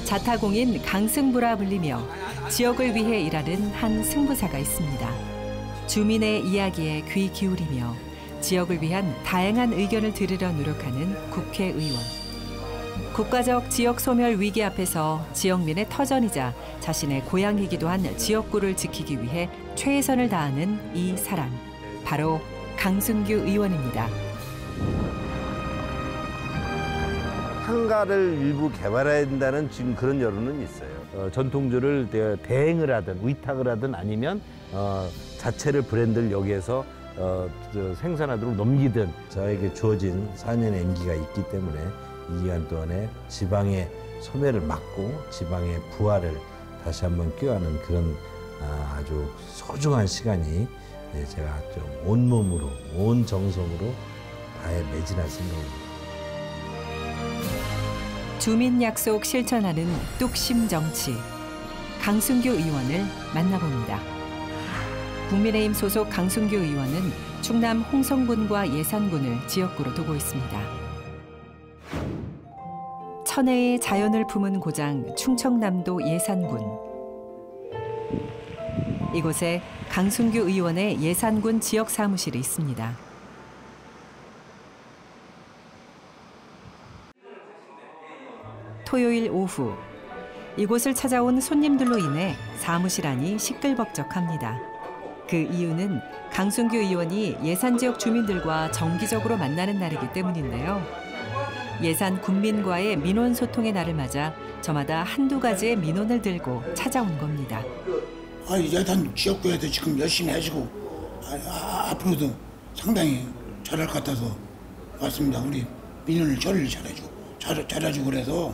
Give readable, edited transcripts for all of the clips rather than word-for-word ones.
자타공인 강승부라 불리며 지역을 위해 일하는 한 승부사가 있습니다. 주민의 이야기에 귀 기울이며 지역을 위한 다양한 의견을 들으려 노력하는 국회의원. 국가적 지역 소멸 위기 앞에서 지역민의 터전이자 자신의 고향이기도 한 지역구를 지키기 위해 최선을 다하는 이 사람. 바로 강승규 의원입니다. 상가를 일부 개발해야 된다는 지금 그런 여론은 있어요. 전통주를 대행을 하든 위탁을 하든 아니면 자체를 브랜드를 여기에서 생산하도록 넘기든 저에게 주어진 4년의 임기가 있기 때문에 이 기간 동안에 지방의 소멸을 막고 지방의 부활을 다시 한번 꾀하는 그런 아주 소중한 시간이 제가 좀 온몸으로 온 정성으로 다해 매진할 생각입니다. 주민 약속 실천하는 뚝심 정치. 강승규 의원을 만나봅니다. 국민의힘 소속 강승규 의원은 충남 홍성군과 예산군을 지역구로 두고 있습니다. 천혜의 자연을 품은 고장 충청남도 예산군. 이곳에 강승규 의원의 예산군 지역 사무실이 있습니다. 토요일 오후, 이곳을 찾아온 손님들로 인해 사무실 안이 시끌벅적합니다. 그 이유는 강승규 의원이 예산 지역 주민들과 정기적으로 만나는 날이기 때문인데요. 예산 군민과의 민원 소통의 날을 맞아 저마다 한두 가지의 민원을 들고 찾아온 겁니다. 예산 지역구에도 지금 열심히 하시고 앞으로도 상당히 잘할 것 같아서 왔습니다. 우리 민원을 처리를 잘해주고 그래서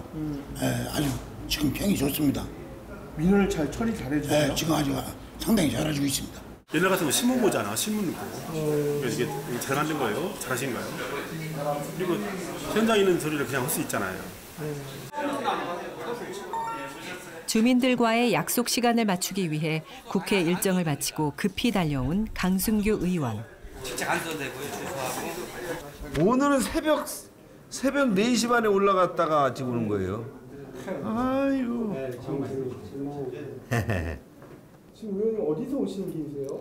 아주 지금 평이 좋습니다. 민원을 처리 잘해주세요? 네, 지금 아주 상당히 잘해주고 있습니다. 옛날 같으면 신문 보잖아, 신문 읽고. 그래서 이게 잘 만든 거예요? 잘하신 거예요? 그리고 현장에 있는 소리를 그냥 할 수 있잖아요. 주민들과의 약속 시간을 맞추기 위해 국회 일정을 마치고 급히 달려온 강승규 의원. 진짜 간소되고요, 죄송하고. 오늘은 새벽 4시 반에 올라갔다가 지금 오는 거예요. 아이고. 지금 의원님 어디서 오시는 길이세요?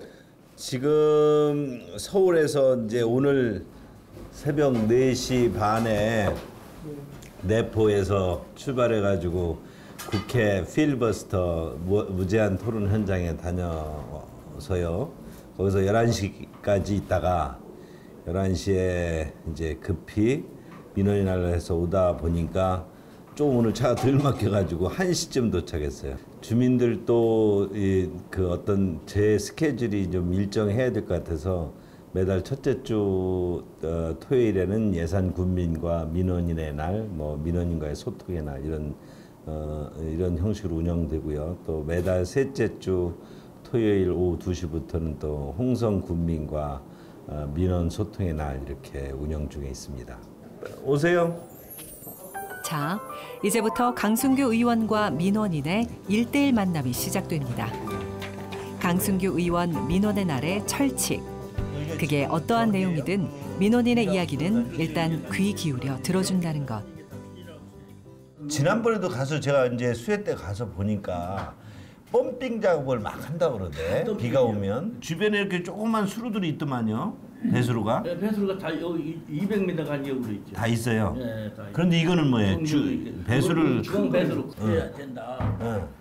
지금 서울에서 이제 오늘 새벽 4시 반에 내포에서 출발해가지고 국회 필버스터 무제한 토론 현장에 다녀서요. 거기서 11시까지 있다가 11시에 이제 급히 민원이 날라서 오다 보니까 좀 오늘 차가 덜 막혀가지고 1시쯤 도착했어요. 주민들도 그 어떤 제 스케줄이 좀 일정해야 될 것 같아서 매달 첫째 주 토요일에는 예산 군민과 민원인의 날, 뭐 민원인과의 소통의 날 이런 형식으로 운영되고요. 또 매달 셋째 주 토요일 오후 2시부터는 또 홍성 군민과 민원 소통의 날 이렇게 운영 중에 있습니다. 오세요. 자, 이제부터 강승규 의원과 민원인의 1대1 만남이 시작됩니다. 강승규 의원 민원의 날의 철칙. 그게 어떠한 내용이든 민원인의 이야기는 일단 귀 기울여 들어준다는 것. 지난번에도 가서 제가 이제 수해 때 가서 보니까 펌핑 작업을 막 한다고 그러대. 비가 오면 주변에 이렇게 조그만 수로들이 있더만요. 배수로가. 네, 배수로가 다 여기 200m 간격으로 있죠. 다 있어요. 네, 다 그런데 이거는 뭐예요? 배수를 중앙 배수로 해야 된다.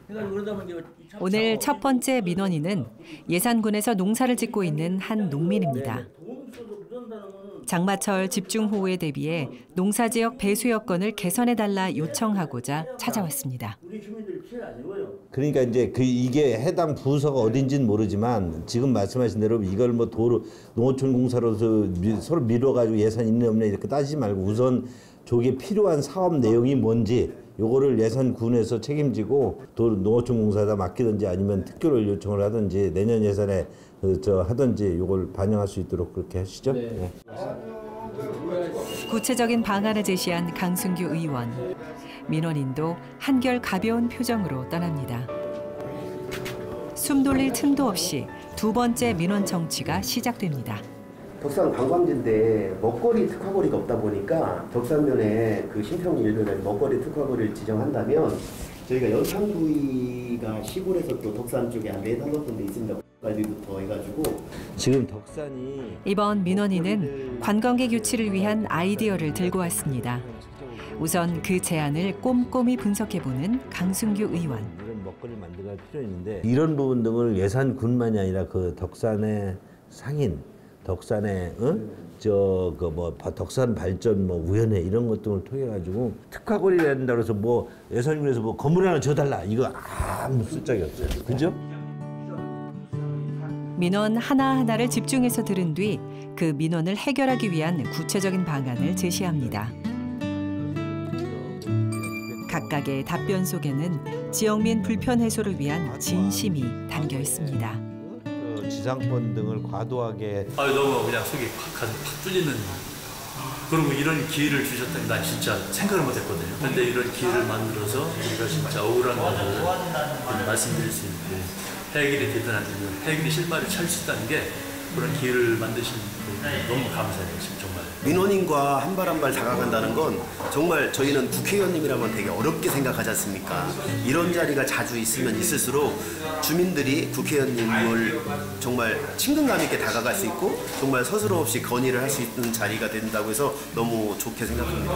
그러니까 그러다 보니 오늘 첫 번째 민원인은 예산군에서 농사를 짓고 있는 한 농민입니다. 장마철 집중호우에 대비해 농사지역 배수 여건을 개선해달라 요청하고자 찾아왔습니다. 그러니까 이제 이게 해당 부서가 어딘지는 모르지만 지금 말씀하신 대로 이걸 뭐 도로 농어촌 공사로서 서로 미뤄가지고 예산 있네 없네 이렇게 따지지 말고 우선 저게 필요한 사업 내용이 뭔지 요거를 예산군에서 책임지고 농어촌 공사에다 맡기든지 아니면 특교를 요청을 하든지 내년 예산에 하든지 요걸 반영할 수 있도록 그렇게 하시죠. 네. 네. 구체적인 방안을 제시한 강승규 의원. 민원인도 한결 가벼운 표정으로 떠납니다. 숨 돌릴 틈도 없이 두 번째 민원 정치가 시작됩니다. 덕산 관광지인데 먹거리 특화거리가 없다 보니까 덕산면에 그 신평 일변에 먹거리 특화거리를 지정한다면 저희가 연탄구이가 시골에서 또 덕산 쪽에 한 4-5 군데 있습니다. 갈비부터 해가지고 지금 덕산이 이번 민원인은 관광객 유치를 위한 아이디어를 들고 왔습니다. 우선 그 제안을 꼼꼼히 분석해보는 강승규 의원. 이런 먹거리를 만들어갈 필요 있는데 이런 부분 등을 예산군만이 아니라 그 덕산의 상인, 덕산의 덕산 발전 위원회 이런 것 등을 통해 가지고 특화거리를 한다고 해서 예산군에서 건물 하나 줘달라 이거 아무 쓸데기 없어요. 그죠? 민원 하나하나를 집중해서 들은 뒤 그 민원을 해결하기 위한 구체적인 방안을 제시합니다. 각각의 답변 속에는 지역민 불편 해소를 위한 진심이 담겨 있습니다. 지상권 등을 과도하게 너무 그냥 속이 팍 뚫리는. 그리고 이런 기회를 주셨다니 난 진짜 생각을 못했거든요. 그런데 이런 기회를 만들어서 우리가 진짜 억울한 거를 말씀드릴 수 있고 해결이 되든 안 되든 해결의 실마리를 찾을 수 있다는 게 그런 기회를 만드신 분 너무 감사해요. 정말. 민원인과 한 발 한 발 다가간다는 건 정말 저희는 국회의원님이라면 되게 어렵게 생각하지 않습니까? 이런 자리가 자주 있으면 있을수록 주민들이 국회의원님을 정말 친근감 있게 다가갈 수 있고 정말 서스럼 없이 건의를 할 수 있는 자리가 된다고 해서 너무 좋게 생각합니다.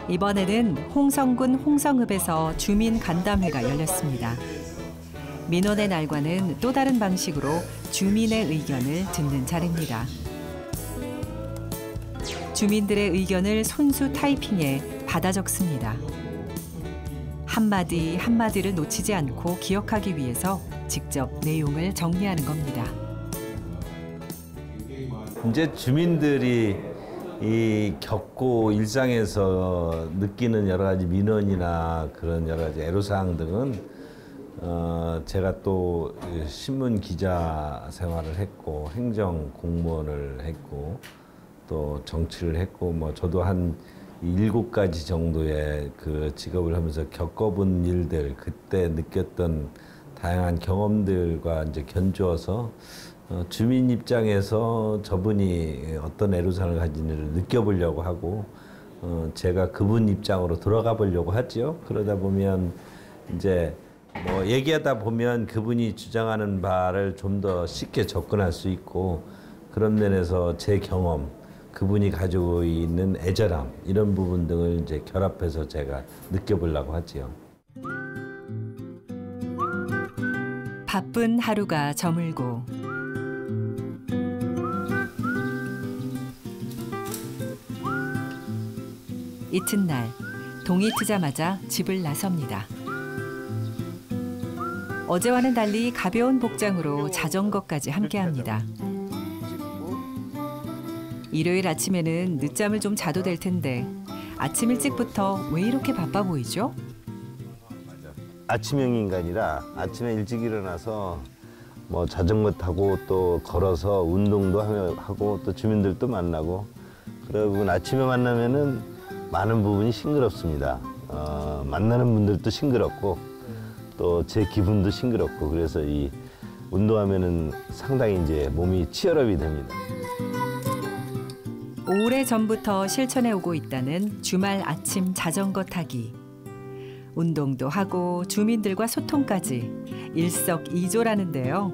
이번에는 홍성군 홍성읍에서 주민 간담회가 열렸습니다. 민원의 날과는 또 다른 방식으로 주민의 의견을 듣는 자리입니다. 주민들의 의견을 손수 타이핑해 받아 적습니다. 한마디 한마디를 놓치지 않고 기억하기 위해서 직접 내용을 정리하는 겁니다. 이제 주민들이 겪고 일상에서 느끼는 여러 가지 민원이나 그런 여러 가지 애로사항 등은 제가 또 신문 기자 생활을 했고 행정 공무원을 했고 또 정치를 했고 저도 한 7가지 정도의 그 직업을 하면서 겪어본 일들 그때 느꼈던 다양한 경험들과 이제 견주어서 주민 입장에서 저분이 어떤 애로사항을 가지는지를 느껴보려고 하고 제가 그분 입장으로 들어가 보려고 하죠. 그러다 보면 이제 얘기하다 보면 그분이 주장하는 바를 좀 더 쉽게 접근할 수 있고 그런 면에서 제 경험, 그분이 가지고 있는 애절함 이런 부분 등을 이제 결합해서 제가 느껴보려고 하지요. 바쁜 하루가 저물고 이튿날 동이 트자마자 집을 나섭니다. 어제와는 달리 가벼운 복장으로 자전거까지 함께합니다. 일요일 아침에는 늦잠을 좀 자도 될 텐데 아침 일찍부터 왜 이렇게 바빠 보이죠? 아침형 인간이라 아침에 일찍 일어나서 자전거 타고 또 걸어서 운동도 하고 또 주민들도 만나고 그러고 아침에 만나면은 많은 부분이 싱그럽습니다. 만나는 분들도 싱그럽고 또 제 기분도 싱그럽고 그래서 이 운동하면은 상당히 이제 몸이 치열업이 됩니다. 오래전부터 실천해 오고 있다는 주말 아침 자전거 타기. 운동도 하고 주민들과 소통까지 일석이조라는데요.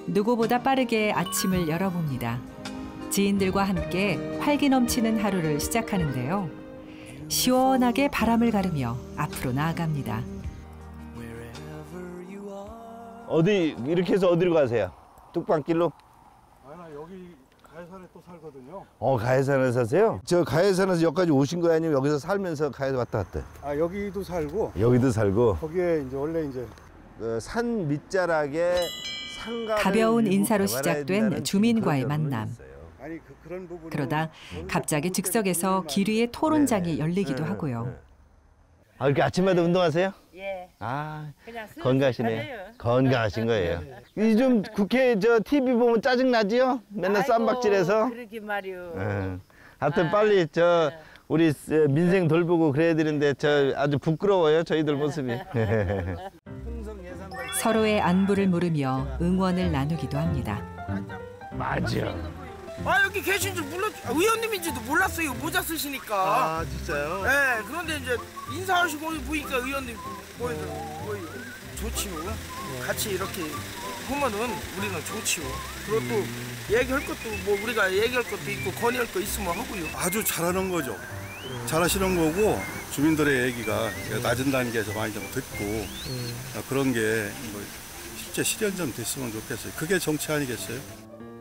누구보다 빠르게 아침을 열어봅니다. 지인들과 함께 활기 넘치는 하루를 시작하는데요. 시원하게 바람을 가르며 앞으로 나아갑니다. 어디 이렇게 해서 어디로 가세요? 뚝방길로? 나 여기 가해산에 또 살거든요. 가해산에 사세요? 저 가해산에서 여기까지 오신 거예요? 아니면 여기서 살면서 가해 왔다 갔다? 여기도 살고. 여기도 살고. 거기에 이제 원래 그 산 밑자락에 가벼운 인사로 시작된 주민과의 만남. 그런 부분. 그러다 갑자기 즉석에서 길 위에 토론장이 열리기도 하고요. 이렇게 아침마다 운동하세요? 예. 그냥 건강하시네요. 건강하신 거예요. 요즘 국회 TV 보면 짜증 나지요? 맨날 쌈박질해서. 그러게 말이요. 하여튼 빨리 우리 민생 돌보고 그래야 되는데 아주 부끄러워요 저희들 모습이. 서로의 안부를 물으며 응원을 나누기도 합니다. 맞아. 아 여기 계신 줄 의원님인지도 몰랐어요. 모자 쓰시니까. 아 진짜요? 네. 그런데 이제 인사하시고 보니까 의원님 보이고 좋지요. 같이 이렇게 하면은 우리는 좋지요. 그리고 또 얘기할 것도 뭐 우리가 얘기할 것도 있고 건의할 거 있으면 하고요. 아주 잘하는 거죠. 잘하시는 거고 주민들의 얘기가 낮은 단계에서 많이 좀 듣고 그런 게 뭐 실제 실현 좀 됐으면 좋겠어요. 그게 정치 아니겠어요?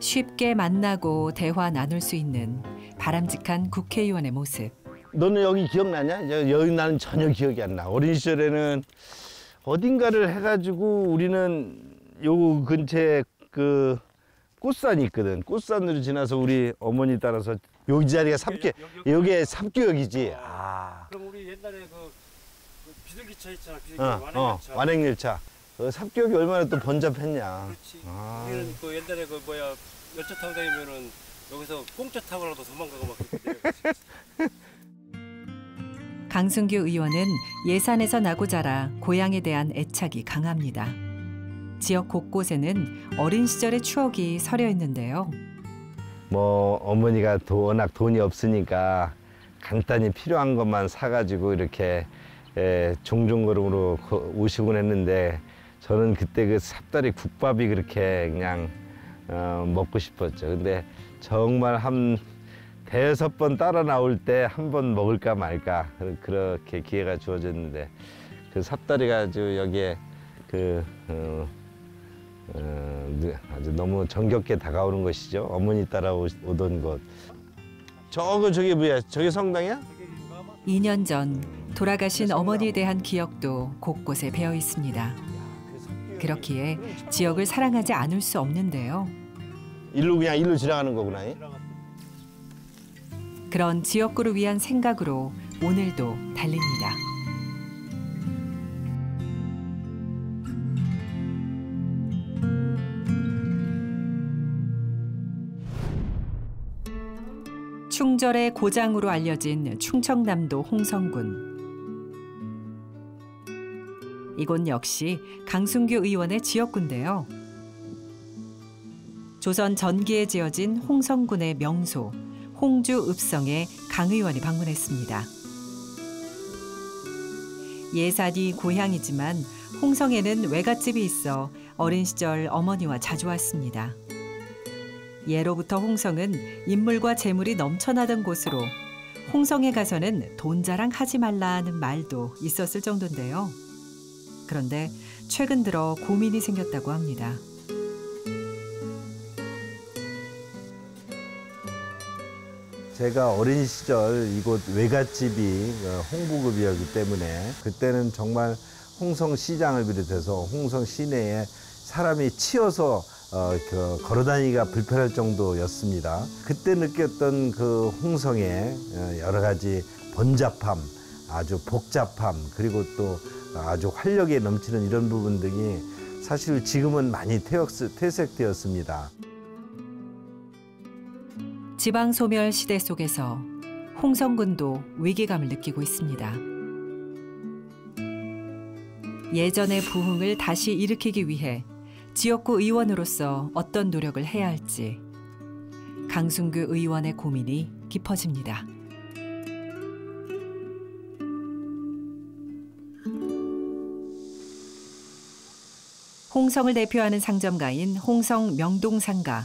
쉽게 만나고 대화 나눌 수 있는 바람직한 국회의원의 모습. 너는 여기 기억나냐? 여기 나는 전혀 기억이 안 나. 어린 시절에는 어딘가를 해가지고 우리는 요 근처에 그 꽃산이 있거든. 꽃산으로 지나서 우리 어머니 따라서 여기 자리가 여기에 삽교역이지. 아. 그럼 우리 옛날에 그 비둘기차 있잖아. 비둘기 완행열차. 그 삽교역이 얼마나 또 번잡했냐. 그렇지. 우리는 그 옛날에 그 뭐야 열차 타고 다니면은 여기서 공짜 타고라도 도망가고 막 그랬거든. 강승규 의원은 예산에서 나고 자라 고향에 대한 애착이 강합니다. 지역 곳곳에는 어린 시절의 추억이 서려 있는데요. 뭐 어머니가 워낙 돈이 없으니까 간단히 필요한 것만 사가지고 이렇게 종종걸음으로 오시곤 했는데 저는 그때 그 삽다리 국밥이 그렇게 그냥 먹고 싶었죠. 근데 정말 한 5번 따라 나올 때 한 번 먹을까 말까 그렇게 기회가 주어졌는데 그 삽다리가 아주 여기에 아주 너무 정겹게 다가오는 것이죠. 어머니 따라 오던 곳. 저기 뭐야? 저기 성당이야? 2년 전 돌아가신 어머니에 대한 기억도 곳곳에 배어 있습니다. 그렇기에 지역을 사랑하지 않을 수 없는데요. 일로 지나가는 거구나. 그런 지역구를 위한 생각으로 오늘도 달립니다. 충절의 고장으로 알려진 충청남도 홍성군. 이곳 역시 강승규 의원의 지역구인데요. 조선 전기에 지어진 홍성군의 명소 홍주 읍성에 강 의원이 방문했습니다. 예산이 고향이지만 홍성에는 외갓집이 있어 어린 시절 어머니와 자주 왔습니다. 예로부터 홍성은 인물과 재물이 넘쳐나던 곳으로 홍성에 가서는 돈 자랑하지 말라는 말도 있었을 정도인데요. 그런데 최근 들어 고민이 생겼다고 합니다. 제가 어린 시절 이곳 외갓집이 홍보급이었기 때문에 그때는 정말 홍성시장을 비롯해서 홍성 시내에 사람이 치여서 걸어다니기가 불편할 정도였습니다. 그때 느꼈던 그 홍성의 여러 가지 번잡함, 아주 복잡함, 그리고 또 아주 활력이 넘치는 이런 부분들이 사실 지금은 많이 퇴색되었습니다. 지방 소멸 시대 속에서 홍성군도 위기감을 느끼고 있습니다. 예전의 부흥을 다시 일으키기 위해 지역구 의원으로서 어떤 노력을 해야 할지 강승규 의원의 고민이 깊어집니다. 홍성을 대표하는 상점가인 홍성 명동상가.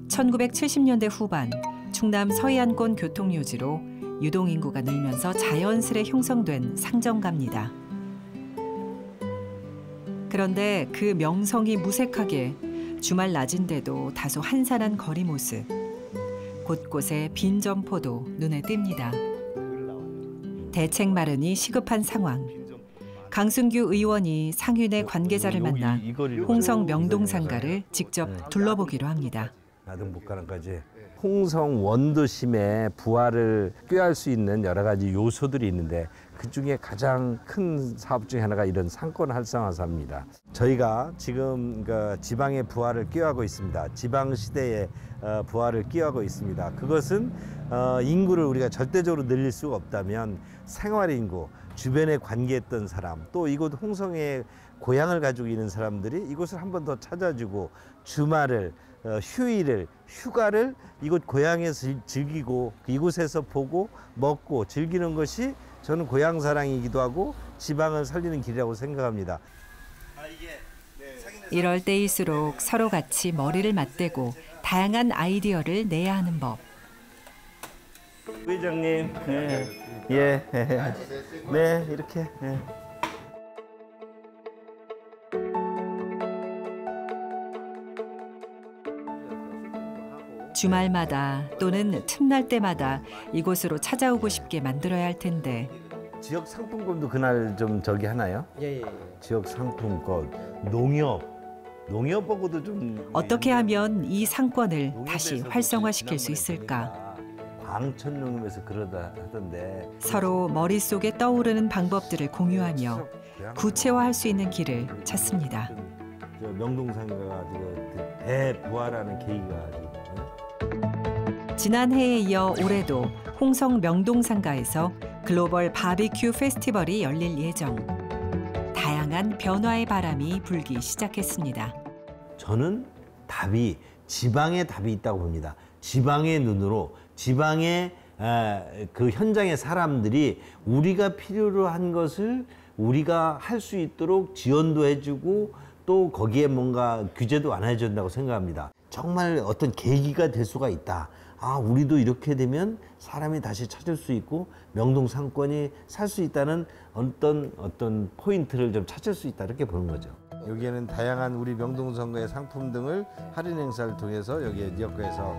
1970년대 후반 충남 서해안권 교통요지로 유동인구가 늘면서 자연스레 형성된 상점가입니다. 그런데 그 명성이 무색하게 주말 낮인데도 다소 한산한 거리 모습. 곳곳에 빈 점포도 눈에 띕니다. 대책 마련이 시급한 상황. 강승규 의원이 상윤의 관계자를 만나 홍성 명동상가를 직접 둘러보기로 합니다. 나등북가랑까지 홍성 원도심의 부활을 꾀할 수 있는 여러 가지 요소들이 있는데 그중에 가장 큰 사업 중에 하나가 이런 상권 활성화 사업입니다. 저희가 지금 지방의 부활을 꾀하고 있습니다. 지방시대의 부활을 꾀하고 있습니다. 그것은 인구를 우리가 절대적으로 늘릴 수가 없다면 생활인구, 주변에 관계했던 사람, 또 이곳 홍성에 고향을 가지고 있는 사람들이 이곳을 한 번 더 찾아주고 주말을, 휴일을, 휴가를 이곳 고향에서 즐기고 이곳에서 보고 먹고 즐기는 것이 저는 고향 사랑이기도 하고 지방을 살리는 길이라고 생각합니다. 이럴 때일수록 서로 같이 머리를 맞대고 다양한 아이디어를 내야 하는 법. 부회장님, 예, 네, 이렇게. 예. 주말마다 또는 틈날 때마다 이곳으로 찾아오고 싶게 만들어야 할 텐데. 지역 상품권도 그날 좀 저기 하나요? 예. 지역 상품권, 농협하고도 좀 어떻게 하면 이 상권을 다시 활성화시킬 수 있을까? 광천농협에서 그러다 하던데 서로 머릿속에 떠오르는 방법들을 공유하며 구체화할 수 있는 길을 찾습니다. 저 명동상가가 대부활하는 계기가 지금. 지난해에 이어 올해도 홍성 명동상가에서 글로벌 바비큐 페스티벌이 열릴 예정. 다양한 변화의 바람이 불기 시작했습니다. 저는 답이 지방에 답이 있다고 봅니다. 지방의 눈으로 지방의 그 현장의 사람들이 우리가 필요로 한 것을 우리가 할 수 있도록 지원도 해주고 또 거기에 뭔가 규제도 안 해준다고 생각합니다. 정말 어떤 계기가 될 수가 있다. 아, 우리도 이렇게 되면 사람이 다시 찾을 수 있고 명동 상권이 살 수 있다는 어떤 포인트를 좀 찾을 수 있다 이렇게 보는 거죠. 여기에는 다양한 우리 명동상가의 상품 등을 할인 행사를 통해서 여기에 지역구에서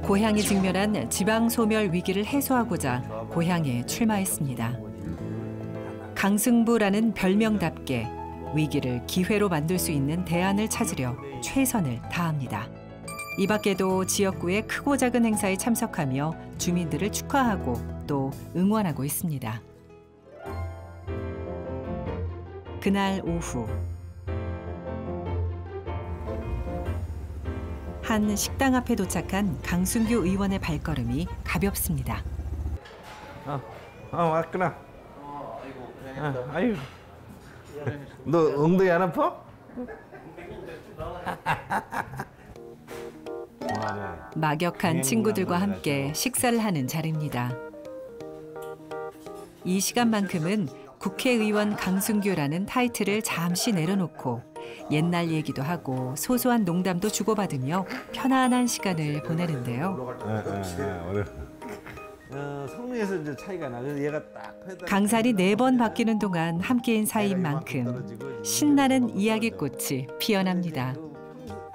고향이 직면한 지방 소멸 위기를 해소하고자 고향에 출마했습니다. 강승부라는 별명답게 위기를 기회로 만들 수 있는 대안을 찾으려 최선을 다합니다. 이 밖에도 지역구의 크고 작은 행사에 참석하며 주민들을 축하하고 또 응원하고 있습니다. 그날 오후 한 식당 앞에 도착한 강순규 의원의 발걸음이 가볍습니다. 왔구나. 아유. 너 엉덩이 안 아파? 막역한 친구들과 함께 식사를 하는 자리입니다. 이 시간만큼은 국회의원 강순규라는 타이틀을 잠시 내려놓고 옛날 얘기도 하고 소소한 농담도 주고받으며 편안한 시간을 보내는데요. 성능에서 이제 차이가 나. 그래서 얘가 딱 강산이 4번 바뀌는 동안 함께인 사이인 만큼 신나는 이야기꽃이 피어납니다.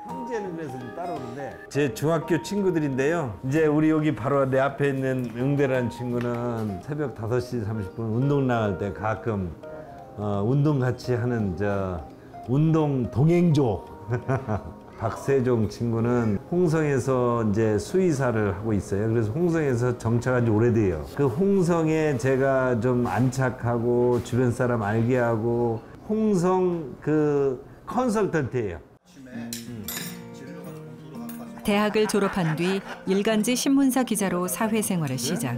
형제는 그래서 좀 따라오는데 제 중학교 친구들인데요. 이제 우리 여기 바로 내 앞에 있는 응대라는 친구는 새벽 5시 30분 운동 나갈 때 가끔 운동 같이 하는 운동 동행조. 박세종 친구는 홍성에서 이제 수의사를 하고 있어요. 그래서 홍성에서 정착한 지 오래돼요. 그 홍성에 제가 좀 안착하고 주변 사람 알게 하고 홍성 그 컨설턴트예요. 대학을 졸업한 뒤 일간지 신문사 기자로 사회생활을 시작.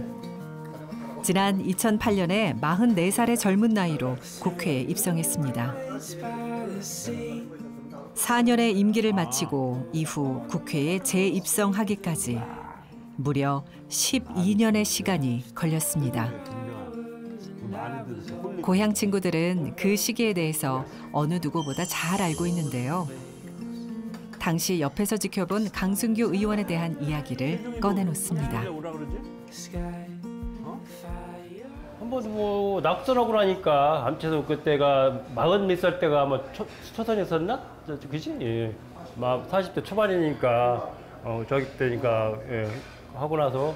지난 2008년에 44살의 젊은 나이로 국회에 입성했습니다. 4년의 임기를 마치고 이후 국회에 재입성하기까지 무려 12년의 시간이 걸렸습니다. 고향 친구들은 그 시기에 대해서 어느 누구보다 잘 알고 있는데요. 당시 옆에서 지켜본 강순규 의원에 대한 이야기를 꺼내놓습니다. 한번 뭐 낙선하고 나니까 아무튼 그때가 40몇 때가 아마 초선이었었나? 그지? 예. 막 40대 초반이니까 저기 때니까 예. 하고 나서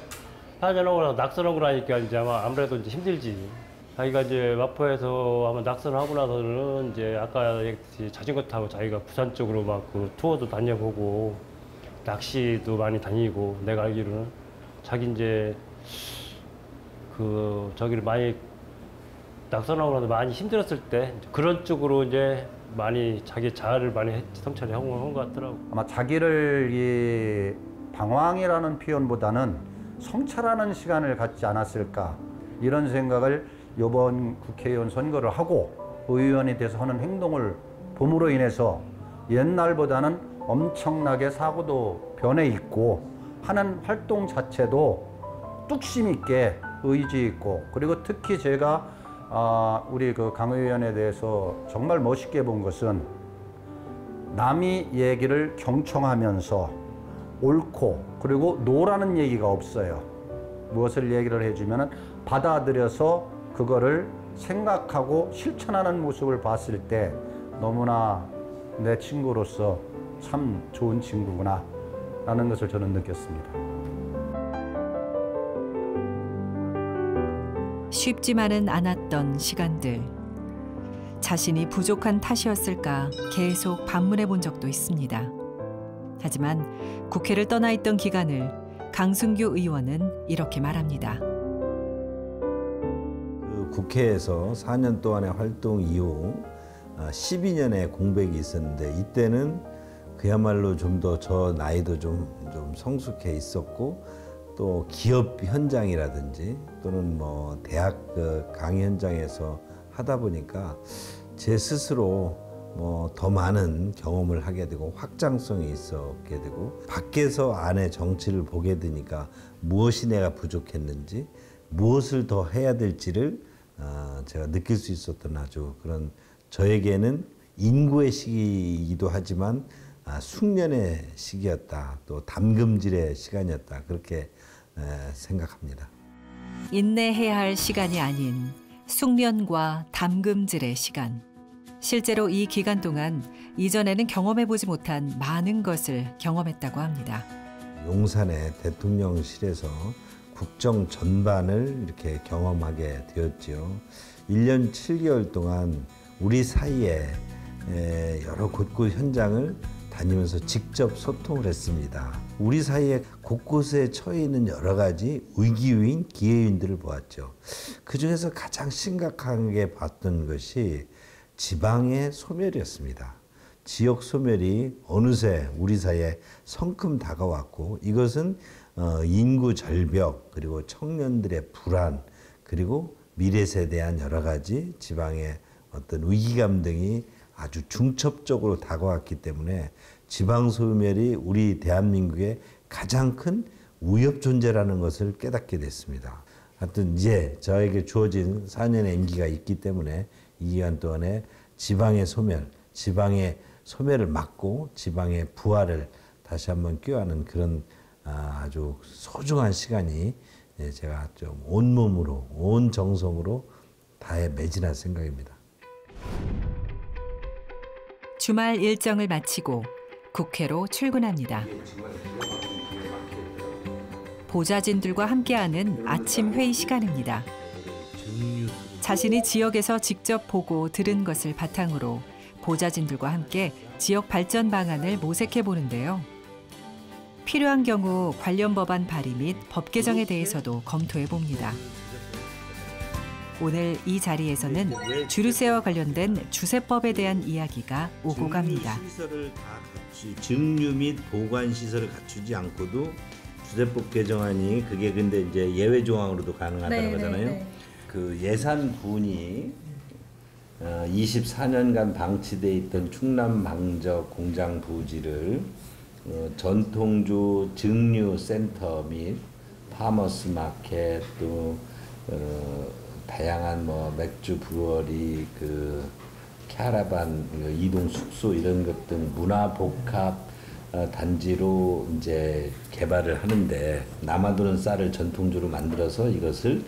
4년 하고 나서 낙선하고 나니까 이제 아무래도 이제 힘들지. 자기가 이제 마포에서 아마 낙선하고 나서는 이제 아까 얘기했듯이 자전거 타고 자기가 부산 쪽으로 막 그 투어도 다녀보고 낚시도 많이 다니고 내가 알기로는 자기 이제 그 저기를 많이 낙선하고 나서 많이 힘들었을 때 그런 쪽으로 이제 많이 자기 자아를 많이 성찰을 한 것 같더라고. 아마 자기를 이 방황이라는 표현보다는 성찰하는 시간을 갖지 않았을까 이런 생각을 이번 국회의원 선거를 하고 의원에 대해서 하는 행동을 봄으로 인해서 옛날보다는 엄청나게 사고도 변해 있고 하는 활동 자체도 뚝심 있게 의지 있고, 그리고 특히 제가 우리 그 강 의원에 대해서 정말 멋있게 본 것은 남이 얘기를 경청하면서 옳고 그리고 노라는 얘기가 없어요. 무엇을 얘기를 해주면 받아들여서 그거를 생각하고 실천하는 모습을 봤을 때 너무나 내 친구로서 참 좋은 친구구나 라는 것을 저는 느꼈습니다. 쉽지만은 않았던 시간들. 자신이 부족한 탓이었을까 계속 반문해 본 적도 있습니다. 하지만 국회를 떠나 있던 기간을 강승규 의원은 이렇게 말합니다. 국회에서 4년 동안의 활동 이후 12년의 공백이 있었는데, 이때는 그야말로 좀 더 저 나이도 좀 성숙해 있었고, 또 기업 현장이라든지 또는 뭐 대학 강의 현장에서 하다 보니까 제 스스로 뭐 더 많은 경험을 하게 되고 확장성이 있었게 되고, 밖에서 안에 정치를 보게 되니까 무엇이 내가 부족했는지, 무엇을 더 해야 될지를 제가 느낄 수 있었던 아주 그런, 저에게는 인구의 시기이기도 하지만 숙련의 시기였다, 또 담금질의 시간이었다, 그렇게 생각합니다. 인내해야 할 시간이 아닌 숙련과 담금질의 시간. 실제로 이 기간 동안 이전에는 경험해보지 못한 많은 것을 경험했다고 합니다. 용산의 대통령실에서 국정 전반을 이렇게 경험하게 되었지요. 1년 7개월 동안 우리 사이에 여러 곳곳 현장을 다니면서 직접 소통을 했습니다. 우리 사이에 곳곳에 처해 있는 여러 가지 위기유인, 기회유인들을 보았죠. 그중에서 가장 심각하게 봤던 것이 지방의 소멸이었습니다. 지역 소멸이 어느새 우리 사이에 성큼 다가왔고, 이것은 인구 절벽, 그리고 청년들의 불안, 그리고 미래세에 대한 여러 가지 지방의 어떤 위기감 등이 아주 중첩적으로 다가왔기 때문에 지방 소멸이 우리 대한민국의 가장 큰 위협 존재라는 것을 깨닫게 됐습니다. 하여튼 이제 저에게 주어진 4년의 임기가 있기 때문에 이 기간 동안에 지방의 소멸을 막고 지방의 부활을 다시 한번 꾀하는 그런 아주 소중한 시간이 제가 좀 온몸으로, 온 정성으로 다해 매진할 생각입니다. 주말 일정을 마치고 국회로 출근합니다. 보좌진들과 함께하는 아침 회의 시간입니다. 자신이 지역에서 직접 보고 들은 것을 바탕으로 보좌진들과 함께 지역 발전 방안을 모색해 보는데요. 필요한 경우 관련 법안 발의 및 법 개정에 대해서도 검토해 봅니다. 오늘 이 자리에서는 주류세와 관련된 주세법에 대한 이야기가 오고 갑니다. 증류 및 보관 시설을 갖추지 않고도 주세법 개정안이, 그게 근데 이제 예외 조항으로도 가능하다는 거잖아요. 그 예산군이 24년간 방치돼 있던 충남 방적 공장 부지를 전통주 증류 센터 및 파머스 마켓, 또 다양한 뭐 맥주 브루어리, 그 캐러반 이동 숙소 이런 것 등 문화 복합 단지로 이제 개발을 하는데, 남아도는 쌀을 전통주로 만들어서 이것을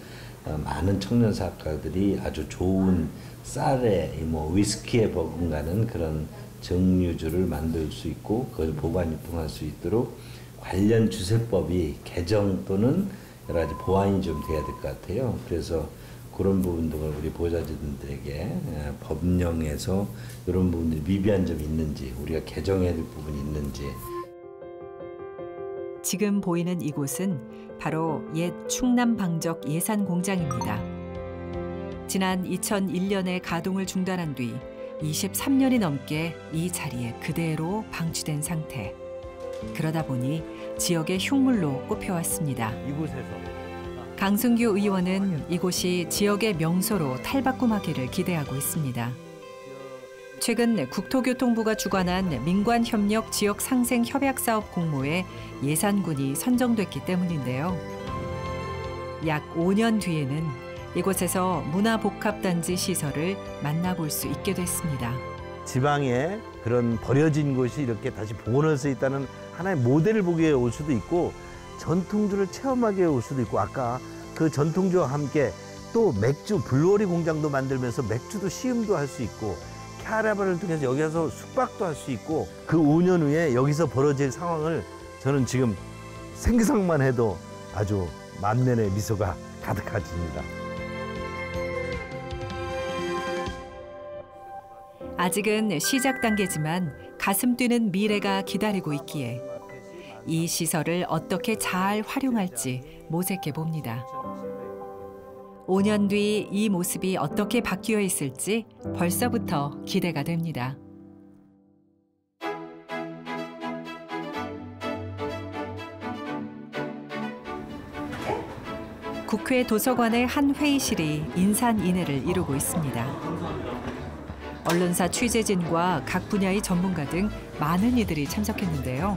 많은 청년 사업가들이 아주 좋은 쌀에 뭐 위스키에 버금가는 그런 증류주를 만들 수 있고 그걸 보관 유통할 수 있도록 관련 주세법이 개정 또는 여러 가지 보완이 좀 돼야 될 것 같아요. 그래서 그런 부분들을 우리 보좌진들에게 법령에서 이런 부분들이 미비한 점이 있는지, 우리가 개정해야 될 부분이 있는지. 지금 보이는 이곳은 바로 옛 충남 방적 예산 공장입니다. 지난 2001년에 가동을 중단한 뒤 23년이 넘게 이 자리에 그대로 방치된 상태. 그러다 보니 지역의 흉물로 꼽혀왔습니다. 이곳에서 강승규 의원은 이곳이 지역의 명소로 탈바꿈하기를 기대하고 있습니다. 최근 국토교통부가 주관한 민관협력 지역상생협약사업 공모에 예산군이 선정됐기 때문인데요. 약 5년 뒤에는 이곳에서 문화복합단지 시설을 만나볼 수 있게 됐습니다. 지방에 그런 버려진 곳이 이렇게 다시 복원할 수 있다는 하나의 모델을 보기 위해 올 수도 있고 전통주를 체험하기 위해 올 수도 있고 아까 그 전통주와 함께 또 맥주, 블루오리 공장도 만들면서 맥주도 시음도 할 수 있고 캐러반을 통해서 여기 와서 숙박도 할 수 있고 그 5년 후에 여기서 벌어질 상황을 저는 지금 생각만 해도 아주 만면의 미소가 가득해집니다. 아직은 시작 단계지만 가슴 뛰는 미래가 기다리고 있기에 이 시설을 어떻게 잘 활용할지 모색해 봅니다. 5년 뒤 이 모습이 어떻게 바뀌어 있을지 벌써부터 기대가 됩니다. 국회 도서관의 한 회의실이 인산인해를 이루고 있습니다. 언론사 취재진과 각 분야의 전문가 등 많은 이들이 참석했는데요.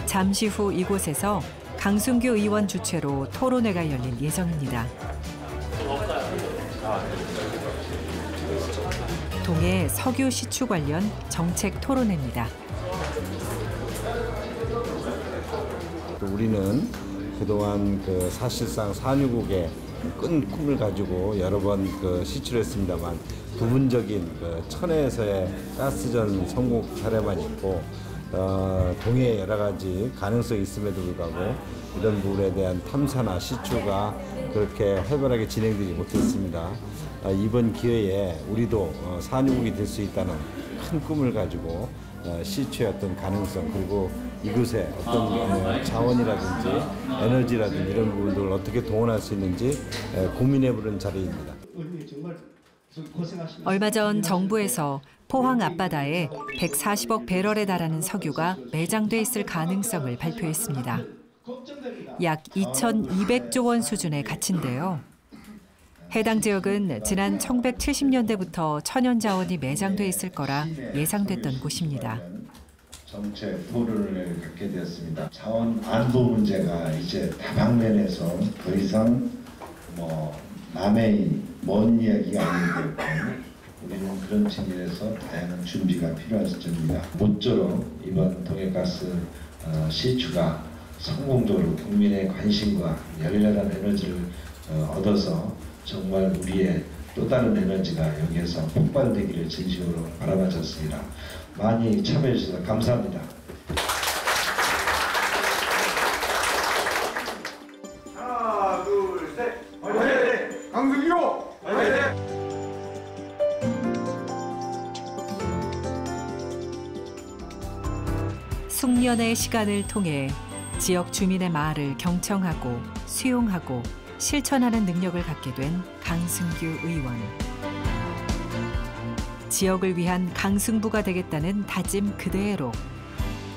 잠시 후 이곳에서 강승규 의원 주최로 토론회가 열릴 예정입니다. 동해 석유 시추 관련 정책 토론회입니다. 우리는 그동안 사실상 산유국의 큰 꿈을 가지고 여러 번 시추를 했습니다만 부분적인 천혜에서의 가스전 성공 사례만 있고 동해에 여러 가지 가능성이 있음에도 불구하고 이런 부분에 대한 탐사나 시추가 그렇게 활발하게 진행되지 못했습니다. 이번 기회에 우리도 산유국이 될 수 있다는 큰 꿈을 가지고 시추의 어떤 가능성 그리고 이곳에 어떤 자원이라든지 에너지라든지 이런 부분들을 어떻게 동원할 수 있는지 고민해보는 자리입니다. 얼마 전 정부에서 포항 앞바다에 140억 배럴에 달하는 석유가 매장돼 있을 가능성을 발표했습니다. 약 2,200조 원 수준의 가치인데요. 해당 지역은 지난 1970년대부터 천연 자원이 매장돼 있을 거라 예상됐던 곳입니다. 정책 토론을 갖게 되었습니다. 자원 안보 문제가 이제 다방면에서 더 이상 남의 먼 이야기가 아니되고 우리는 그런 측면에서 다양한 준비가 필요한 시점입니다. 모쪼록 이번 동해가스 시추가 성공적으로 국민의 관심과 열렬한 에너지를 얻어서 정말 우리의 또 다른 에너지가 여기에서 폭발되기를 진심으로 바라봤습니다. 많이 참여해 주셔서 감사합니다. 하나, 둘, 셋. 화이팅! 강승규! 화이팅! 숙련의 시간을 통해 지역 주민의 말을 경청하고 수용하고 실천하는 능력을 갖게 된 강승규 의원. 지역을 위한 강승부가 되겠다는 다짐 그대로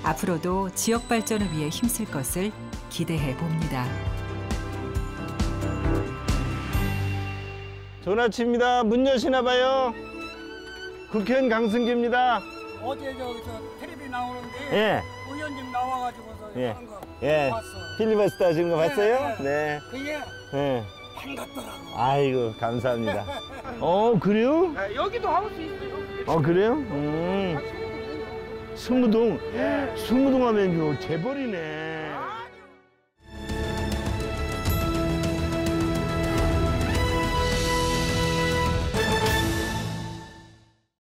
앞으로도 지역 발전을 위해 힘쓸 것을 기대해 봅니다. 좋은 아침입니다. 문 여시나 봐요. 국회의원 강승규입니다. 어제 저 텔레비 나오는데 예. 의원님 나와가지고서 예. 하는 거 예. 봤어. 필리버스터 하신 거 봤어요? 네. 그게 예. 반갑더라고. 아이고 감사합니다. 그래요? 네, 여기도 하울 수 있어요. 그래요? 승무동. 승무동 하면 재벌이네.